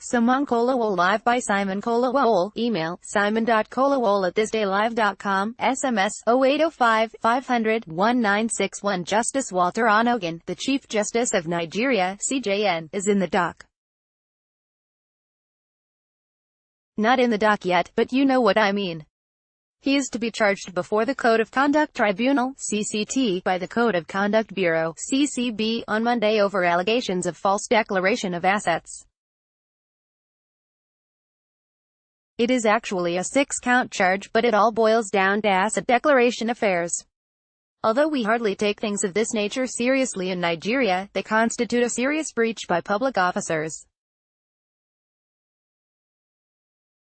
Simon Colawole live by Simon Colawole. Email simon.colawole@thisdaylive.com. SMS 0805-500-1961. Justice Walter Onnoghen, the Chief Justice of Nigeria, CJN, is in the dock. Not in the dock yet, but you know what I mean. He is to be charged before the Code of Conduct Tribunal, CCT, by the Code of Conduct Bureau, CCB, on Monday over allegations of false declaration of assets. It is actually a 6-count charge, but it all boils down to asset declaration affairs. Although we hardly take things of this nature seriously in Nigeria, they constitute a serious breach by public officers.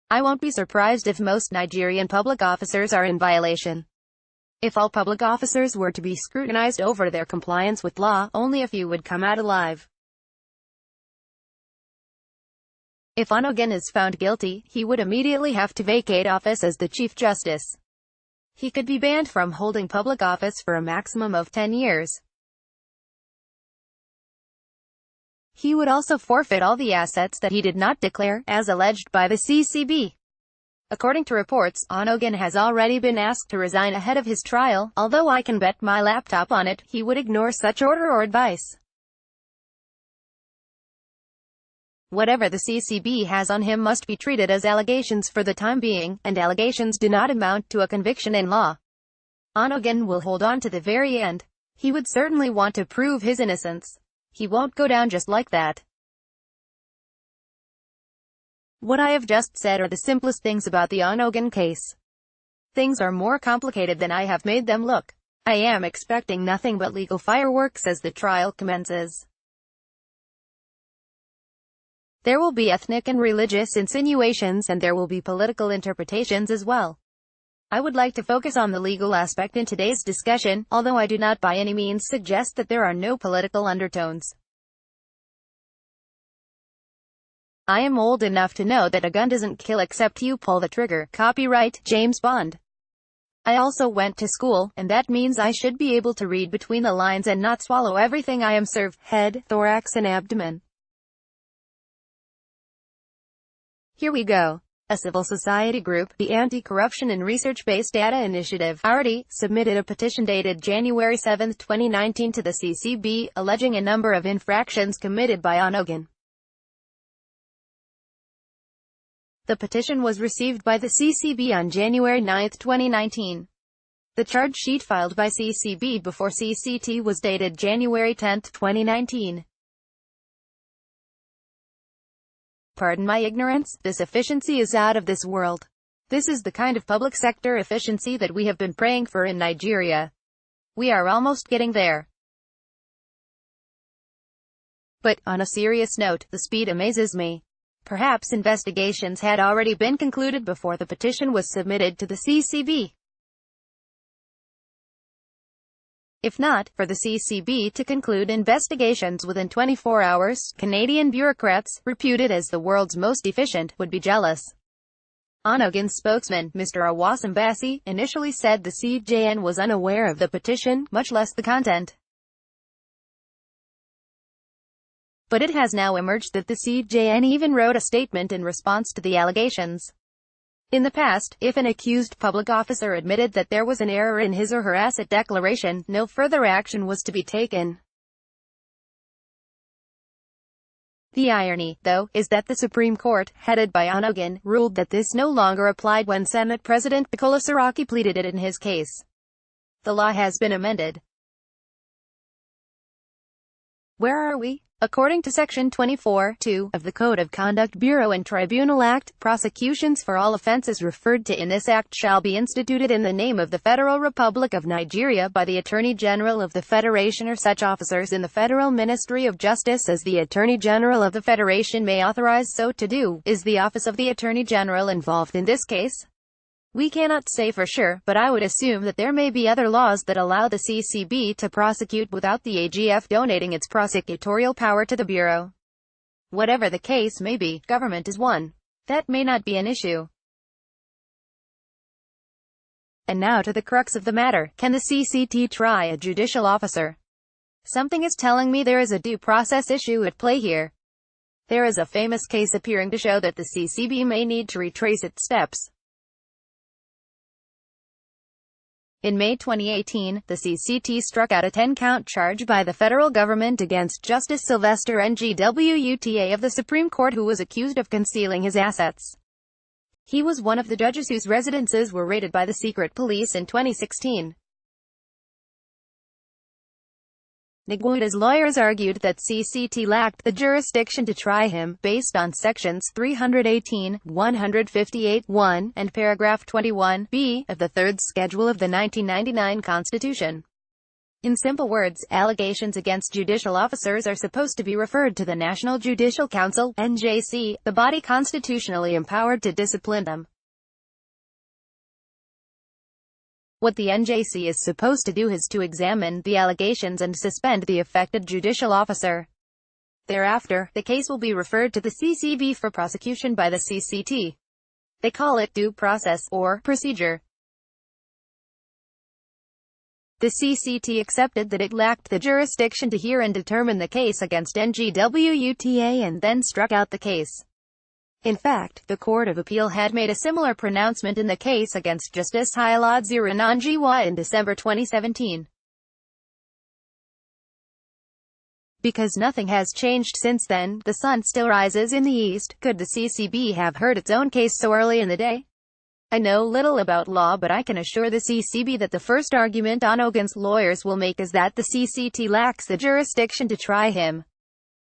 I won't be surprised if most Nigerian public officers are in violation. If all public officers were to be scrutinized over their compliance with law, only a few would come out alive. If Onnoghen is found guilty, he would immediately have to vacate office as the Chief Justice. He could be banned from holding public office for a maximum of 10 years. He would also forfeit all the assets that he did not declare, as alleged by the CCB. According to reports, Onnoghen has already been asked to resign ahead of his trial. Although I can bet my laptop on it, he would ignore such order or advice. Whatever the CCB has on him must be treated as allegations for the time being, and allegations do not amount to a conviction in law. Onnoghen will hold on to the very end. He would certainly want to prove his innocence. He won't go down just like that. What I have just said are the simplest things about the Onnoghen case. Things are more complicated than I have made them look. I am expecting nothing but legal fireworks as the trial commences. There will be ethnic and religious insinuations, and there will be political interpretations as well. I would like to focus on the legal aspect in today's discussion, although I do not by any means suggest that there are no political undertones. I am old enough to know that a gun doesn't kill except you pull the trigger. Copyright, James Bond. I also went to school, and that means I should be able to read between the lines and not swallow everything I am served. Head, thorax and abdomen. Here we go. A civil society group, the Anti-Corruption and Research-Based Data Initiative, ARDI, submitted a petition dated January 7, 2019 to the CCB, alleging a number of infractions committed by Onnoghen. The petition was received by the CCB on January 9, 2019. The charge sheet filed by CCB before CCT was dated January 10, 2019. Pardon my ignorance, this efficiency is out of this world. This is the kind of public sector efficiency that we have been praying for in Nigeria. We are almost getting there. But, on a serious note, the speed amazes me. Perhaps investigations had already been concluded before the petition was submitted to the CCB. If not, for the CCB to conclude investigations within 24 hours, Canadian bureaucrats, reputed as the world's most efficient, would be jealous. Onnoghen's spokesman, Mr. Awasambasi, initially said the CJN was unaware of the petition, much less the content. But it has now emerged that the CJN even wrote a statement in response to the allegations. In the past, if an accused public officer admitted that there was an error in his or her asset declaration, no further action was to be taken. The irony, though, is that the Supreme Court, headed by Onnoghen, ruled that this no longer applied when Senate President Bukola Saraki pleaded it in his case. The law has been amended. Where are we? According to Section 24(2) of the Code of Conduct Bureau and Tribunal Act, prosecutions for all offenses referred to in this act shall be instituted in the name of the Federal Republic of Nigeria by the Attorney General of the Federation or such officers in the Federal Ministry of Justice as the Attorney General of the Federation may authorize so to do. Is the Office of the Attorney General involved in this case? We cannot say for sure, but I would assume that there may be other laws that allow the CCB to prosecute without the AGF donating its prosecutorial power to the Bureau. Whatever the case may be, government is one. That may not be an issue. And now to the crux of the matter. Can the CCT try a judicial officer? Something is telling me there is a due process issue at play here. There is a famous case appearing to show that the CCB may need to retrace its steps. In May 2018, the CCT struck out a 10-count charge by the federal government against Justice Sylvester Ngwuta of the Supreme Court, who was accused of concealing his assets. He was one of the judges whose residences were raided by the secret police in 2016. Ngwuta's lawyers argued that CCT lacked the jurisdiction to try him, based on Sections 318, 158(1), and Paragraph 21(b) of the Third Schedule of the 1999 Constitution. In simple words, allegations against judicial officers are supposed to be referred to the National Judicial Council, NJC, the body constitutionally empowered to discipline them. What the NJC is supposed to do is to examine the allegations and suspend the affected judicial officer. Thereafter, the case will be referred to the CCB for prosecution by the CCT. They call it due process, or procedure. The CCT accepted that it lacked the jurisdiction to hear and determine the case against Ngwuta and then struck out the case. In fact, the Court of Appeal had made a similar pronouncement in the case against Justice Onnoghen in December 2017. Because nothing has changed since then, the sun still rises in the east. Could the CCB have heard its own case so early in the day? I know little about law, but I can assure the CCB that the first argument Onnoghen's lawyers will make is that the CCT lacks the jurisdiction to try him.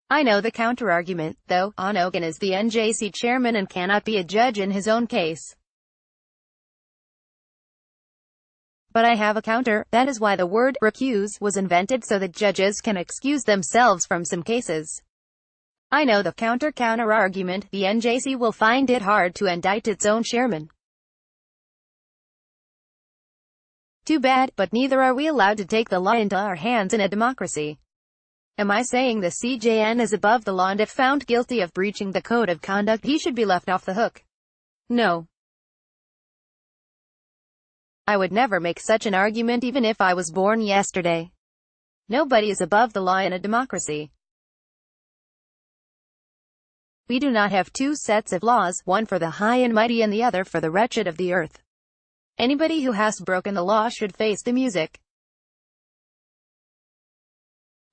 I know the counter-argument, though. Onnoghen is the NJC chairman and cannot be a judge in his own case. But I have a counter. That is why the word recuse was invented, so that judges can excuse themselves from some cases. I know the counter-argument. The NJC will find it hard to indict its own chairman. Too bad, but neither are we allowed to take the law into our hands in a democracy. Am I saying the CJN is above the law and if found guilty of breaching the code of conduct he should be left off the hook? No. I would never make such an argument even if I was born yesterday. Nobody is above the law in a democracy. We do not have two sets of laws, one for the high and mighty and the other for the wretched of the earth. Anybody who has broken the law should face the music.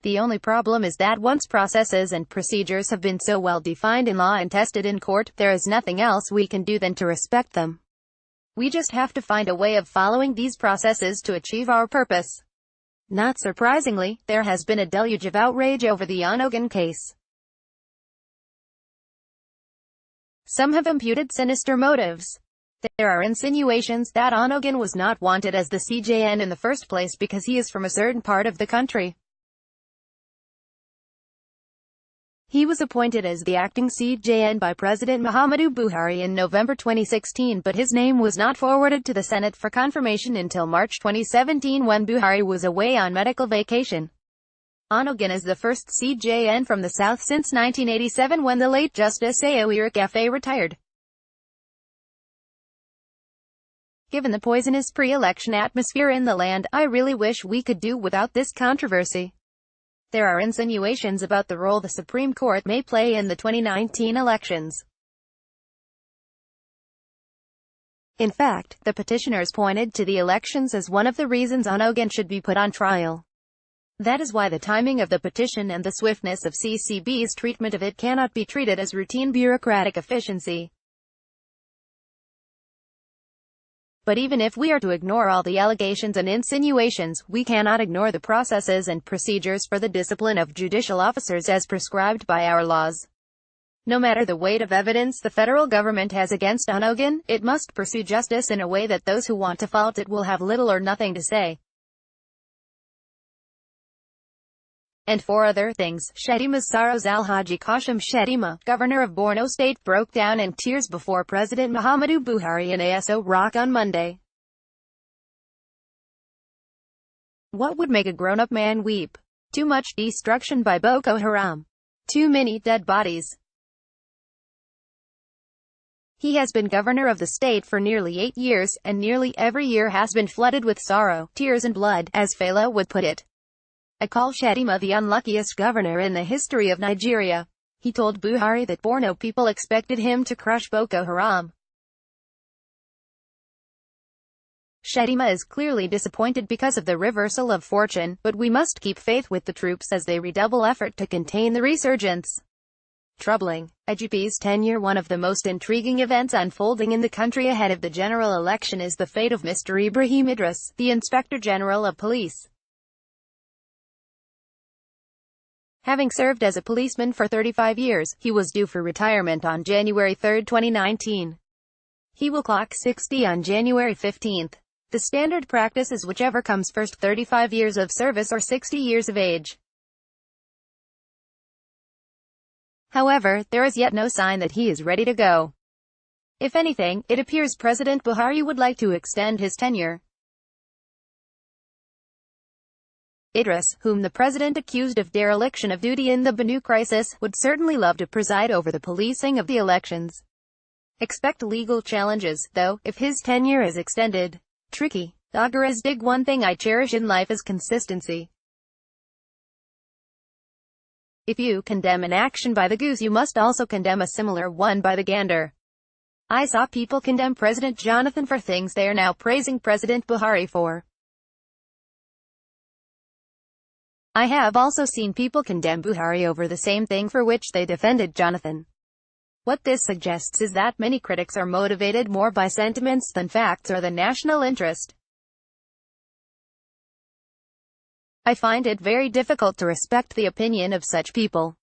The only problem is that once processes and procedures have been so well defined in law and tested in court, there is nothing else we can do than to respect them. We just have to find a way of following these processes to achieve our purpose. Not surprisingly, there has been a deluge of outrage over the Onnoghen case. Some have imputed sinister motives. There are insinuations that Onnoghen was not wanted as the CJN in the first place because he is from a certain part of the country. He was appointed as the acting CJN by President Muhammadu Buhari in November 2016, but his name was not forwarded to the Senate for confirmation until March 2017 when Buhari was away on medical vacation. Onnoghen is the first CJN from the South since 1987 when the late Justice Aoyirikefe retired. Given the poisonous pre-election atmosphere in the land, I really wish we could do without this controversy. There are insinuations about the role the Supreme Court may play in the 2019 elections. In fact, the petitioners pointed to the elections as one of the reasons Onnoghen should be put on trial. That is why the timing of the petition and the swiftness of CCB's treatment of it cannot be treated as routine bureaucratic efficiency. But even if we are to ignore all the allegations and insinuations, we cannot ignore the processes and procedures for the discipline of judicial officers as prescribed by our laws. No matter the weight of evidence the federal government has against Onnoghen, it must pursue justice in a way that those who want to fault it will have little or nothing to say. And for other things, Shetima's sorrows. Alhaji Kashim Shetima, governor of Borno State, broke down in tears before President Muhammadu Buhari in Aso Rock on Monday. What would make a grown-up man weep? Too much destruction by Boko Haram. Too many dead bodies. He has been governor of the state for nearly 8 years, and nearly every year has been flooded with sorrow, tears and blood, as Fela would put it. I call Shetima the unluckiest governor in the history of Nigeria. He told Buhari that Borno people expected him to crush Boko Haram. Shettima is clearly disappointed because of the reversal of fortune, but we must keep faith with the troops as they redouble effort to contain the resurgence. Troubling. IGP's tenure. One of the most intriguing events unfolding in the country ahead of the general election is the fate of Mr. Ibrahim Idris, the Inspector General of Police. Having served as a policeman for 35 years, he was due for retirement on January 3, 2019. He will clock 60 on January 15. The standard practice is whichever comes first, 35 years of service or 60 years of age. However, there is yet no sign that he is ready to go. If anything, it appears President Buhari would like to extend his tenure. Idris, whom the president accused of dereliction of duty in the Benue crisis, would certainly love to preside over the policing of the elections. Expect legal challenges, though, if his tenure is extended. Tricky. Doggeras dig. One thing I cherish in life is consistency. If you condemn an action by the goose, you must also condemn a similar one by the gander. I saw people condemn President Jonathan for things they are now praising President Buhari for. I have also seen people condemn Buhari over the same thing for which they defended Jonathan. What this suggests is that many critics are motivated more by sentiments than facts or the national interest. I find it very difficult to respect the opinion of such people.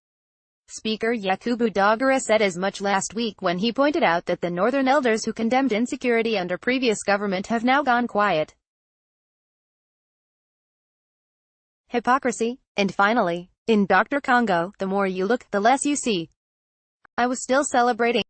Speaker Yakubu Dogara said as much last week when he pointed out that the northern elders who condemned insecurity under previous government have now gone quiet. Hypocrisy. And finally, in Dr. Congo, the more you look, the less you see. I was still celebrating.